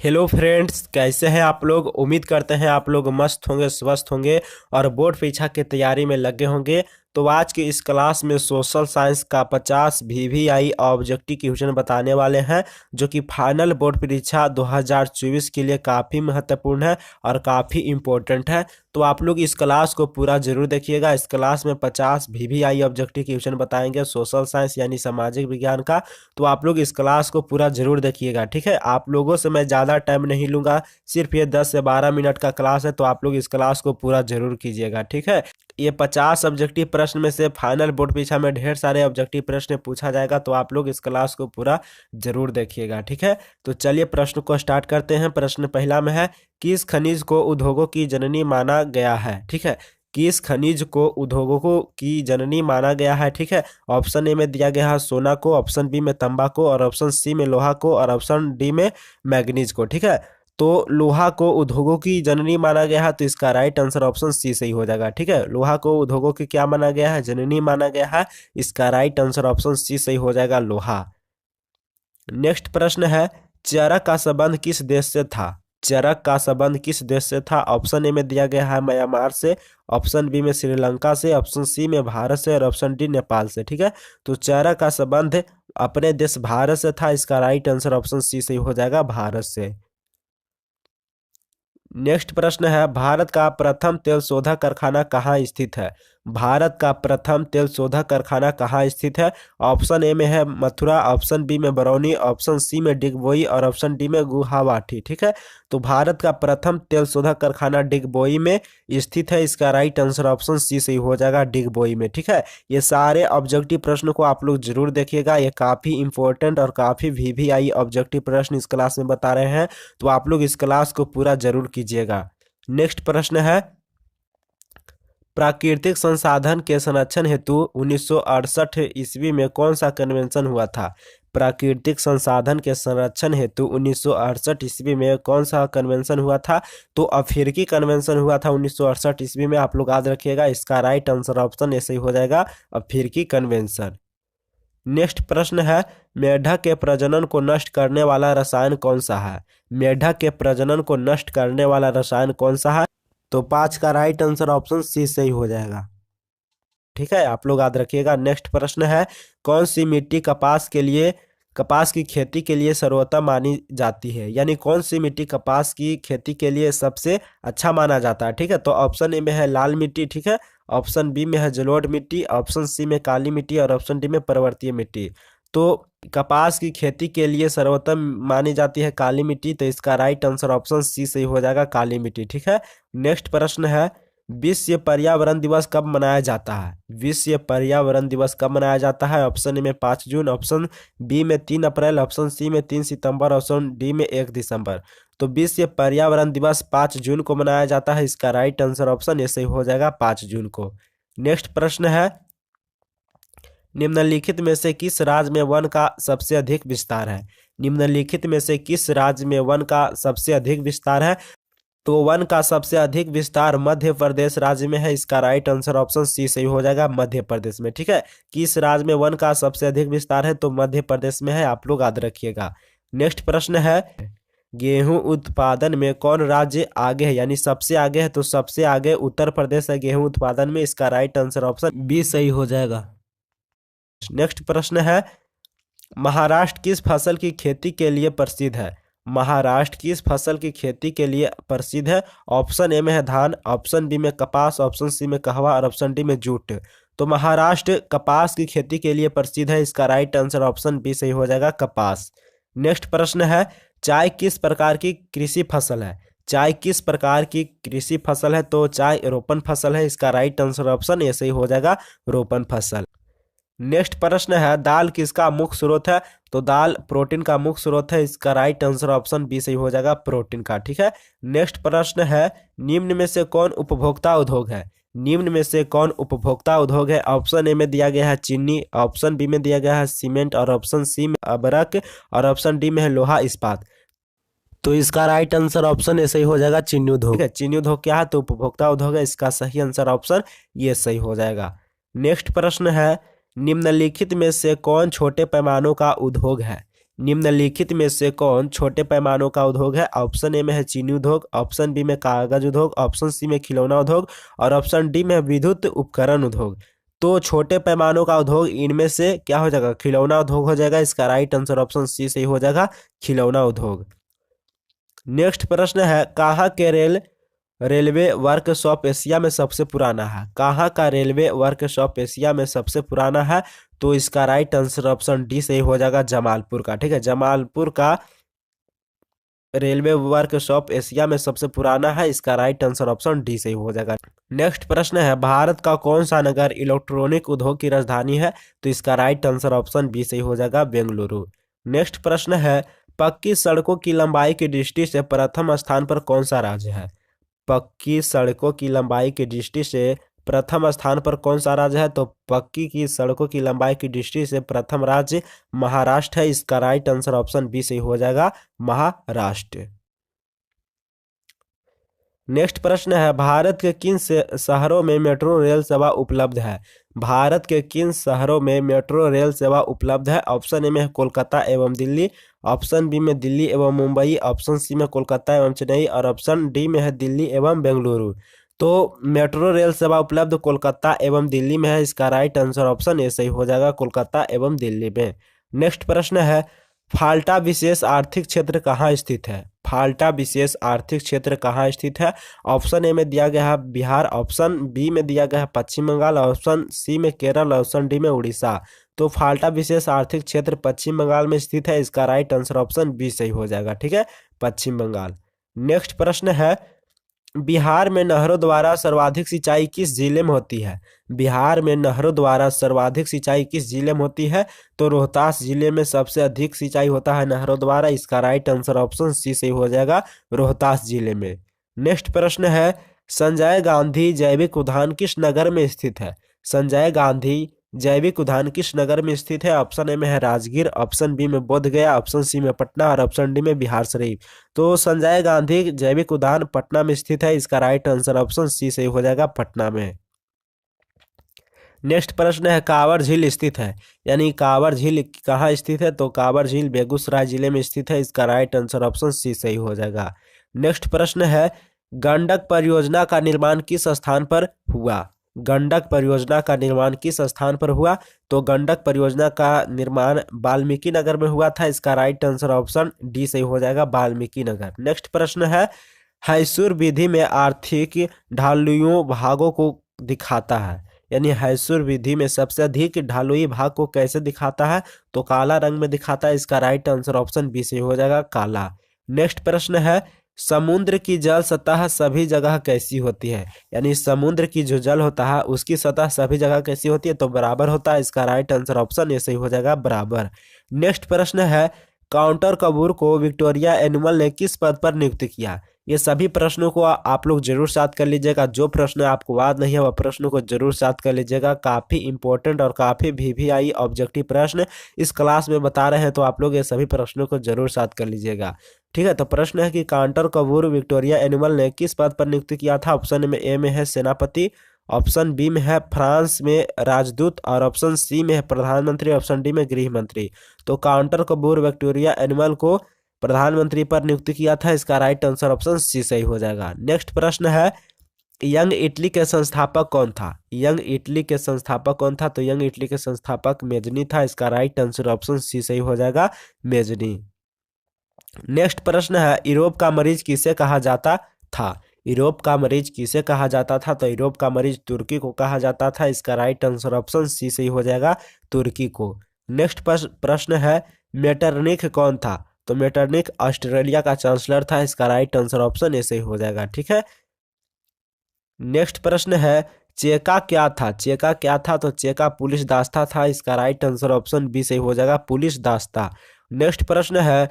Hello friends, कैसे हैं आप लोग। उम्मीद करते हैं आप लोग मस्त होंगे, स्वस्थ होंगे और बोर्ड परीक्षा की तैयारी में लगे होंगे। तो आज के इस क्लास में सोशल साइंस का 50 वीवीआई ऑब्जेक्टिव क्वेश्चन बताने वाले हैं, जो कि फाइनल बोर्ड परीक्षा 2024 के लिए काफ़ी महत्वपूर्ण है और काफ़ी इम्पोर्टेंट है। तो आप लोग इस क्लास को पूरा जरूर देखिएगा। इस क्लास में 50 वीवीआई ऑब्जेक्टिव क्वेश्चन बताएंगे सोशल साइंस यानी सामाजिक विज्ञान का। तो आप लोग इस क्लास को पूरा जरूर देखिएगा, ठीक है। आप लोगों से मैं ज़्यादा टाइम नहीं लूँगा, सिर्फ ये 10 से 12 मिनट का क्लास है, तो आप लोग इस क्लास को पूरा जरूर कीजिएगा, ठीक है। ये 50 ऑब्जेक्टिव प्रश्न में से फाइनल बोर्ड परीक्षा में ढेर सारे ऑब्जेक्टिव प्रश्न पूछा जाएगा, तो आप लोग इस क्लास को पूरा जरूर देखिएगा, ठीक है। तो चलिए प्रश्न को स्टार्ट करते हैं। प्रश्न पहला में है, किस खनिज को उद्योगों की जननी माना गया है, ठीक है। किस खनिज को उद्योगों की जननी माना गया है, ठीक है। ऑप्शन ए में दिया गया है सोना को, ऑप्शन बी में तांबा को, और ऑप्शन सी में लोहा को, और ऑप्शन डी में मैग्नीज को, ठीक है। तो लोहा को उद्योगों की जननी माना गया है, तो इसका राइट आंसर ऑप्शन सी सही हो जाएगा, ठीक है। लोहा को उद्योगों की क्या माना गया है, जननी माना गया है। इसका राइट आंसर ऑप्शन सी सही हो जाएगा, लोहा। नेक्स्ट प्रश्न है, चरक का संबंध किस देश से था। चरक का संबंध किस देश से था। ऑप्शन ए में दिया गया है म्यांमार से, ऑप्शन बी में श्रीलंका से, ऑप्शन सी में भारत से, और ऑप्शन डी नेपाल से, ठीक है। तो चरक का संबंध अपने देश भारत से था। इसका राइट आंसर ऑप्शन सी सही हो जाएगा, भारत से। नेक्स्ट प्रश्न है, भारत का प्रथम तेल शोधक कारखाना कहाँ स्थित है। भारत का प्रथम तेल शोधक कारखाना कहाँ स्थित है। ऑप्शन ए में है मथुरा, ऑप्शन बी में बरौनी, ऑप्शन सी में डिगबोई, और ऑप्शन डी में गुवाहाटी, ठीक है। तो भारत का प्रथम तेल शोधक कारखाना डिगबोई में स्थित है। इसका राइट आंसर ऑप्शन सी सही हो जाएगा, डिगबोई में, ठीक है। ये सारे ऑब्जेक्टिव प्रश्न को आप लोग जरूर देखिएगा, ये काफ़ी इंपॉर्टेंट और काफ़ी वीवीआई ऑब्जेक्टिव प्रश्न इस क्लास में बता रहे हैं, तो आप लोग इस क्लास को पूरा जरूर कीजिएगा। नेक्स्ट प्रश्न है, प्राकृतिक संसाधन के संरक्षण हेतु 1968 ईस्वी में कौन सा कन्वेंशन हुआ था। प्राकृतिक संसाधन के संरक्षण हेतु 1968 ईस्वी में कौन सा कन्वेंशन हुआ था। तो अफ्रीकी कन्वेंशन हुआ था 1968 ईस्वी में, आप लोग याद रखिएगा। इसका राइट आंसर ऑप्शन ऐसे ही हो जाएगा, अफ्रीकी कन्वेंशन। नेक्स्ट प्रश्न है, मेढक के प्रजनन को नष्ट करने वाला रसायन कौन सा है। मेढक के प्रजनन को नष्ट करने वाला रसायन कौन सा है। तो 5 का राइट आंसर ऑप्शन सी सही हो जाएगा, ठीक है। आप लोग याद रखिएगा। नेक्स्ट प्रश्न है, कौन सी मिट्टी कपास की खेती के लिए सर्वोत्तम मानी जाती है। यानी कौन सी मिट्टी कपास की खेती के लिए सबसे अच्छा माना जाता है, ठीक है। तो ऑप्शन ए में है लाल मिट्टी, ठीक है। ऑप्शन बी में है जलोढ़ मिट्टी, ऑप्शन सी में काली मिट्टी, और ऑप्शन डी में पर्वतीय मिट्टी। तो कपास की खेती के लिए सर्वोत्तम मानी जाती है काली मिट्टी, तो इसका राइट आंसर ऑप्शन सी सही हो जाएगा, काली मिट्टी, ठीक है। नेक्स्ट प्रश्न है, विश्व पर्यावरण दिवस कब मनाया जाता है। विश्व पर्यावरण दिवस कब मनाया जाता है। ऑप्शन ए में 5 जून, ऑप्शन बी में 3 अप्रैल, ऑप्शन सी में 3 सितंबर, ऑप्शन डी में 1 दिसंबर। तो विश्व पर्यावरण दिवस 5 जून को मनाया जाता है। इसका राइट आंसर ऑप्शन ऐसे ही हो जाएगा, 5 जून को। नेक्स्ट प्रश्न है, निम्नलिखित में से किस राज्य में वन का सबसे अधिक विस्तार है। निम्नलिखित में से किस राज्य में वन का सबसे अधिक विस्तार है। तो वन का सबसे अधिक विस्तार मध्य प्रदेश राज्य में है। इसका राइट आंसर ऑप्शन सी सही हो जाएगा, मध्य प्रदेश में, ठीक है। किस राज्य में वन का सबसे अधिक विस्तार है, तो मध्य प्रदेश में है, आप लोग याद रखिएगा। नेक्स्ट प्रश्न है, गेहूं उत्पादन में कौन राज्य आगे है, यानी सबसे आगे है। तो सबसे आगे उत्तर प्रदेश है गेहूं उत्पादन में। इसका राइट आंसर ऑप्शन बी सही हो जाएगा। नेक्स्ट प्रश्न है, महाराष्ट्र किस फसल की खेती के लिए प्रसिद्ध है। महाराष्ट्र किस फसल की खेती के लिए प्रसिद्ध है। ऑप्शन ए में है धान, ऑप्शन बी में कपास, ऑप्शन सी में कहवा, और ऑप्शन डी में जूट। तो महाराष्ट्र कपास की खेती के लिए प्रसिद्ध है। इसका राइट आंसर ऑप्शन बी सही हो जाएगा, कपास। नेक्स्ट प्रश्न है, चाय किस प्रकार की कृषि फसल है। चाय किस प्रकार की कृषि फसल है। तो चाय रोपण फसल है। इसका राइट आंसर ऑप्शन ए सही हो जाएगा, रोपण फसल। नेक्स्ट प्रश्न है, दाल किसका मुख्य स्रोत है। तो दाल प्रोटीन का मुख्य स्रोत है। इसका राइट आंसर ऑप्शन बी सही हो जाएगा, प्रोटीन का, ठीक है। नेक्स्ट प्रश्न है, निम्न में से कौन उपभोक्ता उद्योग है। निम्न में से कौन उपभोक्ता उद्योग है। ऑप्शन ए में दिया गया है चीनी, ऑप्शन बी में दिया गया है सीमेंट, और ऑप्शन सी में अबरक, और ऑप्शन डी में है लोहा इस्पात। तो इसका राइट आंसर ऑप्शन ऐसे ही हो जाएगा, चीनी उद्योग, ठीक है। चीनी उद्योग क्या है, तो उपभोक्ता उद्योग है। इसका सही आंसर ऑप्शन ये सही हो जाएगा। नेक्स्ट प्रश्न है, निम्नलिखित में से कौन छोटे पैमानों का उद्योग है। निम्नलिखित में से कौन छोटे पैमानों का उद्योग है? ऑप्शन ए में है चीनी उद्योग, ऑप्शन बी में कागज उद्योग, ऑप्शन सी में खिलौना उद्योग और ऑप्शन डी में विद्युत उपकरण उद्योग। तो छोटे पैमानों का उद्योग इनमें से क्या हो जाएगा? खिलौना उद्योग हो जाएगा। इसका राइट आंसर ऑप्शन सी सही हो जाएगा, खिलौना उद्योग। नेक्स्ट प्रश्न है, कहाँ के रेलवे वर्कशॉप एशिया में सबसे पुराना है? कहाँ का रेलवे वर्कशॉप एशिया में सबसे पुराना है? तो इसका राइट आंसर ऑप्शन डी सही हो जाएगा, जमालपुर का। ठीक है, जमालपुर का रेलवे वर्कशॉप एशिया में सबसे पुराना है। इसका राइट आंसर ऑप्शन डी सही हो जाएगा। नेक्स्ट प्रश्न है, भारत का कौन सा नगर इलेक्ट्रॉनिक उद्योग की राजधानी है? तो इसका राइट आंसर ऑप्शन बी सही हो जाएगा, बेंगलुरु। नेक्स्ट प्रश्न है, पक्की सड़कों की लंबाई की दृष्टि से प्रथम स्थान पर कौन सा राज्य है? पक्की सड़कों की लंबाई की दृष्टि से प्रथम स्थान पर कौन सा राज्य है? तो पक्की की सड़कों की लंबाई की दृष्टि से प्रथम राज्य महाराष्ट्र है। इसका राइट आंसर ऑप्शन बी सही हो जाएगा, महाराष्ट्र। नेक्स्ट प्रश्न है, भारत के किन शहरों में मेट्रो रेल सेवा उपलब्ध है? भारत के किन शहरों में मेट्रो रेल सेवा उपलब्ध है? ऑप्शन ए में है कोलकाता एवं दिल्ली, ऑप्शन बी में दिल्ली एवं मुंबई, ऑप्शन सी में कोलकाता एवं चेन्नई और ऑप्शन डी में है दिल्ली एवं बेंगलुरु। तो मेट्रो रेल सेवा उपलब्ध कोलकाता एवं दिल्ली में है। इसका राइट आंसर ऑप्शन ए सही हो जाएगा, कोलकाता एवं दिल्ली में। नेक्स्ट प्रश्न है, फाल्टा विशेष आर्थिक क्षेत्र कहाँ स्थित है? फाल्टा विशेष आर्थिक क्षेत्र कहाँ स्थित है? ऑप्शन ए में दिया गया है बिहार, ऑप्शन बी में दिया गया है पश्चिम बंगाल, ऑप्शन सी में केरल, ऑप्शन डी में उड़ीसा। तो फाल्टा विशेष आर्थिक क्षेत्र पश्चिम बंगाल में स्थित है। इसका राइट आंसर ऑप्शन बी सही हो जाएगा। ठीक है, पश्चिम बंगाल। नेक्स्ट प्रश्न है, बिहार में नहरों द्वारा सर्वाधिक सिंचाई किस जिले में होती है? बिहार में नहरों द्वारा सर्वाधिक सिंचाई किस जिले में होती है? तो रोहतास जिले में सबसे अधिक सिंचाई होता है नहरों द्वारा। इसका राइट आंसर ऑप्शन सी सही हो जाएगा, रोहतास जिले में। नेक्स्ट प्रश्न है, संजय गांधी जैविक उद्यान किस नगर में स्थित है? संजय गांधी जैविक उद्यान किस नगर में स्थित है? ऑप्शन ए में है राजगीर, ऑप्शन बी में बोध गया, ऑप्शन सी में पटना और ऑप्शन डी में बिहार शरीफ। तो संजय गांधी जैविक उद्यान पटना में स्थित है। इसका राइट आंसर ऑप्शन सी सही हो जाएगा, पटना में। नेक्स्ट प्रश्न है, कांवर झील स्थित है, यानी कांवर झील कहाँ स्थित है? तो कांवर झील बेगूसराय जिले में स्थित है। इसका राइट आंसर ऑप्शन सी सही हो जाएगा। नेक्स्ट प्रश्न है, गंडक परियोजना का निर्माण किस स्थान पर हुआ? गंडक परियोजना का निर्माण किस स्थान पर हुआ? तो गंडक परियोजना का निर्माण वाल्मीकि नगर में हुआ था। इसका राइट आंसर ऑप्शन डी सही हो जाएगा, वाल्मीकि नगर। नेक्स्ट प्रश्न है, हैसूर विधि में आर्थिक ढालुओं भागों को दिखाता है, यानी हैसूर विधि में सबसे अधिक ढालुई भाग को कैसे दिखाता है? तो काला रंग में दिखाता है। इसका राइट आंसर ऑप्शन बी सही हो जाएगा, काला। नेक्स्ट प्रश्न है, समुद्र की जल सतह सभी जगह कैसी होती है? यानी समुद्र की जो जल होता है उसकी सतह सभी जगह कैसी होती है? तो बराबर होता है। इसका राइट आंसर ऑप्शन ए सही हो जाएगा, बराबर। नेक्स्ट प्रश्न है, काउंटर कपूर को विक्टोरिया एनुअल ने किस पद पर नियुक्त किया? ये सभी प्रश्नों को आप लोग जरूर साथ कर लीजिएगा। जो प्रश्न आपको याद नहीं है वह प्रश्नों को जरूर साथ कर लीजिएगा। काफ़ी इंपॉर्टेंट और काफ़ी वीवीआई ऑब्जेक्टिव प्रश्न इस क्लास में बता रहे हैं, तो आप लोग ये सभी प्रश्नों को जरूर साथ कर लीजिएगा। ठीक है, तो प्रश्न है कि काउंटर कपूर विक्टोरिया एनुअल ने किस पद पर नियुक्त किया था? ऑप्शन में ए में है सेनापति, ऑप्शन बी में है फ्रांस में राजदूत और ऑप्शन सी में है प्रधानमंत्री, ऑप्शन डी में गृह मंत्री। तो काउंटर कपूर विक्टोरिया एनुअल को प्रधानमंत्री पर नियुक्त किया था। इसका राइट आंसर ऑप्शन सी सही हो जाएगा। नेक्स्ट प्रश्न है, यंग इटली के संस्थापक कौन था? यंग इटली के संस्थापक कौन था? तो यंग इटली के संस्थापक मेजनी था। इसका राइट आंसर ऑप्शन सी सही हो जाएगा, मेजनी। नेक्स्ट प्रश्न है, यूरोप का मरीज किसे कहा जाता था? यूरोप का मरीज किसे कहा जाता था? तो यूरोप का मरीज तुर्की को कहा जाता था। इसका राइट आंसर ऑप्शन सी सही हो जाएगा, तुर्की को। नेक्स्ट प्रश्न है, मेटरनिख कौन था? तो मेटरनिख ऑस्ट्रेलिया का चांसलर था। इसका राइट आंसर ऑप्शन ए सही हो जाएगा। ठीक है, नेक्स्ट प्रश्न है, चेका क्या था? चेका क्या था? तो चेका पुलिस दास्ता था। इसका राइट आंसर ऑप्शन बी सही हो जाएगा, पुलिस दास्ता। नेक्स्ट प्रश्न है,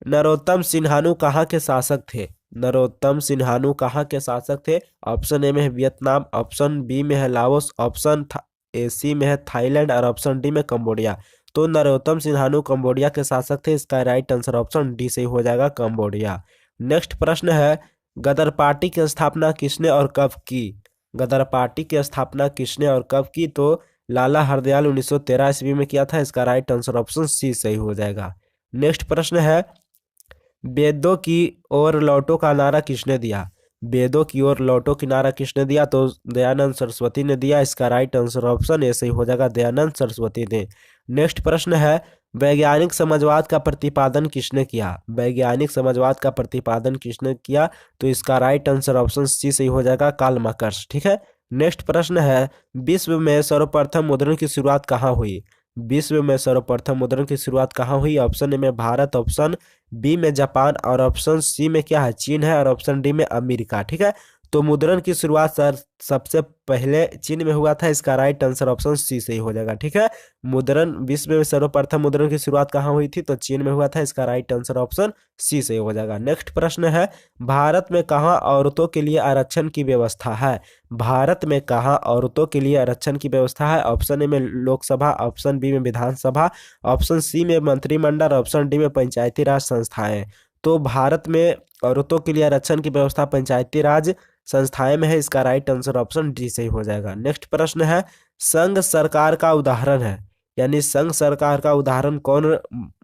नरोत्तम सिन्हानु कहाँ के शासक थे? नरोत्तम सिन्हानु कहाँ के शासक थे? ऑप्शन ए में है वियतनाम, ऑप्शन बी में है लाओस, ऑप्शन ए सी में है थाईलैंड और ऑप्शन डी में कंबोडिया। तो नरोत्तम सिन्हानु कंबोडिया के शासक थे। इसका राइट आंसर ऑप्शन डी सही हो जाएगा, कंबोडिया। नेक्स्ट प्रश्न है, गदर पार्टी की स्थापना किसने और कब की? गदर पार्टी की स्थापना किसने और कब की? तो लाला हरदयाल 1913 ईस्वी में किया था। इसका राइट आंसर ऑप्शन सी सही हो जाएगा। नेक्स्ट प्रश्न है, वेदों की ओर लौटो का नारा किसने दिया? वेदों की ओर लौटो की नारा किसने दिया? तो दयानंद सरस्वती ने दिया। इसका राइट आंसर ऑप्शन ए सही हो जाएगा, दयानंद सरस्वती ने। नेक्स्ट प्रश्न है, वैज्ञानिक समाजवाद का प्रतिपादन किसने किया? वैज्ञानिक समाजवाद का प्रतिपादन किसने किया? तो इसका राइट आंसर ऑप्शन सी सही हो जाएगा, कार्ल मार्क्स। ठीक है। नेक्स्ट प्रश्न है, विश्व में सर्वप्रथम मुद्रण की शुरुआत कहाँ हुई? विश्व में सर्वप्रथम मुद्रण की शुरुआत कहाँ हुई? ऑप्शन ए में भारत, ऑप्शन बी में जापान और ऑप्शन सी में क्या है, चीन है, और ऑप्शन डी में अमेरिका। ठीक है। तो मुद्रण की शुरुआत सर सबसे पहले चीन में हुआ था। इसका राइट आंसर ऑप्शन सी सही हो जाएगा। ठीक है। मुद्रण विश्व में सर्वप्रथम मुद्रण की शुरुआत कहाँ हुई थी? तो चीन में हुआ था। इसका राइट आंसर ऑप्शन सी सही हो जाएगा। नेक्स्ट प्रश्न है, भारत में कहाँ औरतों के लिए आरक्षण की व्यवस्था है? भारत में कहाँ औरतों के लिए आरक्षण की व्यवस्था है? ऑप्शन ए में लोकसभा, ऑप्शन बी में विधानसभा, ऑप्शन सी में मंत्रिमंडल, ऑप्शन डी में पंचायती राज संस्थाएं। तो भारत में औरतों के लिए आरक्षण की व्यवस्था पंचायती राज संस्थाएं में है। इसका राइट आंसर ऑप्शन डी सही हो जाएगा। नेक्स्ट प्रश्न है, संघ सरकार का उदाहरण है, यानी संघ सरकार का उदाहरण कौन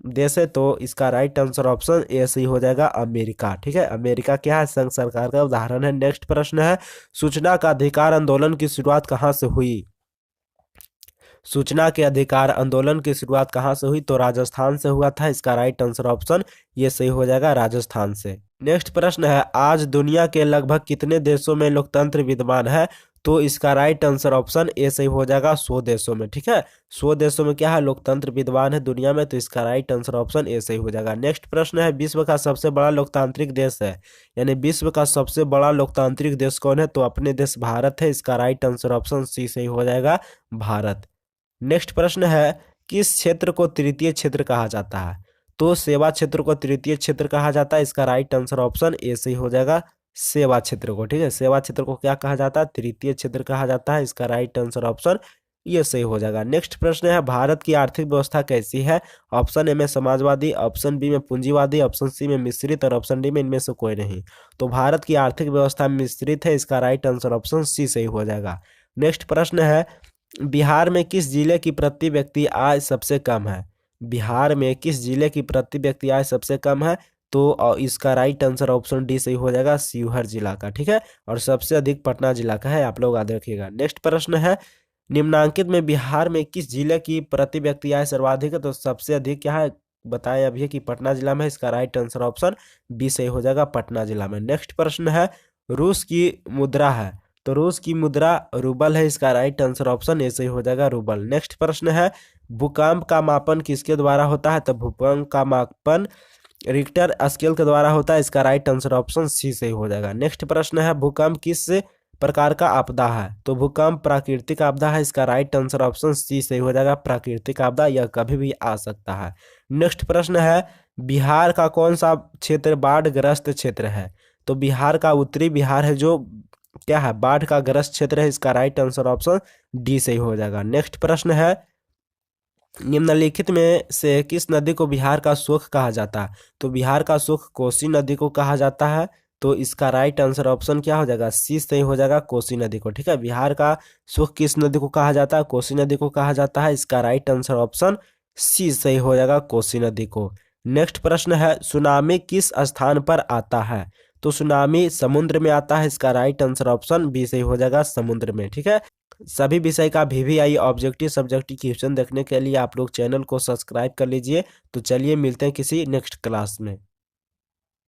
देश है? तो इसका राइट आंसर ऑप्शन ए सही हो जाएगा, अमेरिका। ठीक है। अमेरिका क्या है, संघ सरकार का उदाहरण है। नेक्स्ट प्रश्न है, सूचना का अधिकार आंदोलन की शुरुआत कहाँ से हुई? सूचना के अधिकार आंदोलन की शुरुआत कहाँ से हुई? तो राजस्थान से हुआ था। इसका राइट आंसर ऑप्शन ये सही हो जाएगा, राजस्थान से। नेक्स्ट प्रश्न है, आज दुनिया के लगभग कितने देशों में लोकतंत्र विद्यमान है? तो इसका राइट आंसर ऑप्शन ए सही हो जाएगा, 100 देशों में। ठीक है। 100 देशों में क्या है, लोकतंत्र विद्यमान है दुनिया में। तो इसका राइट आंसर ऑप्शन ए सही हो जाएगा। नेक्स्ट प्रश्न है, विश्व का सबसे बड़ा लोकतांत्रिक देश है, यानी विश्व का सबसे बड़ा लोकतांत्रिक देश कौन है? तो अपने देश भारत है। इसका राइट आंसर ऑप्शन सी सही हो जाएगा, भारत। नेक्स्ट प्रश्न है, किस क्षेत्र को तृतीय क्षेत्र कहा जाता है? तो सेवा क्षेत्र को तृतीय क्षेत्र कहा जाता है। इसका राइट आंसर ऑप्शन ए सही हो जाएगा, सेवा क्षेत्र को। ठीक है। सेवा क्षेत्र को क्या कहा जाता है? तृतीय क्षेत्र कहा जाता है। इसका राइट आंसर ऑप्शन ये सही हो जाएगा। नेक्स्ट प्रश्न है, भारत की आर्थिक व्यवस्था कैसी है? ऑप्शन ए में समाजवादी, ऑप्शन बी में पूंजीवादी, ऑप्शन सी में मिश्रित और ऑप्शन डी में इनमें से कोई नहीं। तो भारत की आर्थिक व्यवस्था मिश्रित है। इसका राइट आंसर ऑप्शन सी सही हो जाएगा। नेक्स्ट प्रश्न है, बिहार में किस जिले की प्रति व्यक्ति आय सबसे कम है? बिहार में किस जिले की प्रति व्यक्ति आय सबसे कम है? तो इसका राइट आंसर ऑप्शन डी सही हो जाएगा, शिवहर जिला का। ठीक है। और सबसे अधिक पटना जिला का है, आप लोग याद रखिएगा। नेक्स्ट प्रश्न है, निम्नांकित में बिहार में किस जिले की प्रति व्यक्ति आय सर्वाधिक है? तो सबसे अधिक क्या है, बताया अभी कि पटना जिला में। इसका राइट आंसर ऑप्शन बी सही हो जाएगा, पटना जिला में। नेक्स्ट प्रश्न है, रूस की मुद्रा है, तो रूस की मुद्रा रूबल है। इसका राइट आंसर ऑप्शन ए सही हो जाएगा, रूबल। नेक्स्ट प्रश्न है, भूकंप का मापन किसके द्वारा होता है? तो भूकंप का मापन रिक्टर स्केल के द्वारा होता है। इसका राइट आंसर ऑप्शन सी सही हो जाएगा। नेक्स्ट प्रश्न है, भूकंप किस प्रकार का आपदा है? तो भूकंप प्राकृतिक आपदा है। इसका राइट आंसर ऑप्शन सी सही हो जाएगा, प्राकृतिक आपदा, यह कभी भी आ सकता है। नेक्स्ट प्रश्न है, बिहार का कौन सा क्षेत्र बाढ़ ग्रस्त क्षेत्र है? तो बिहार का उत्तरी बिहार है जो क्या है, बाढ़ का ग्रस्त क्षेत्र है। इसका राइट आंसर ऑप्शन डी सही हो जाएगा। नेक्स्ट प्रश्न है, निम्नलिखित में से किस नदी को बिहार का सुख कहा जाता है? तो बिहार का सुख कोसी नदी को कहा जाता है। तो इसका राइट आंसर ऑप्शन क्या हो जाएगा, सी सही हो जाएगा, कोसी नदी को। ठीक है। बिहार का सुख किस नदी को कहा जाता है? कोसी नदी को कहा जाता है। इसका राइट आंसर ऑप्शन सी सही हो जाएगा, कोसी नदी को। नेक्स्ट प्रश्न है, सुनामी किस स्थान पर आता है? तो सुनामी समुद्र में आता है। इसका राइट आंसर ऑप्शन बी सही हो जाएगा, समुद्र में। ठीक है। सभी विषय का VVI ऑब्जेक्टिव सब्जेक्टिव क्वेश्चन देखने के लिए आप लोग चैनल को सब्सक्राइब कर लीजिए। तो चलिए मिलते हैं किसी नेक्स्ट क्लास में।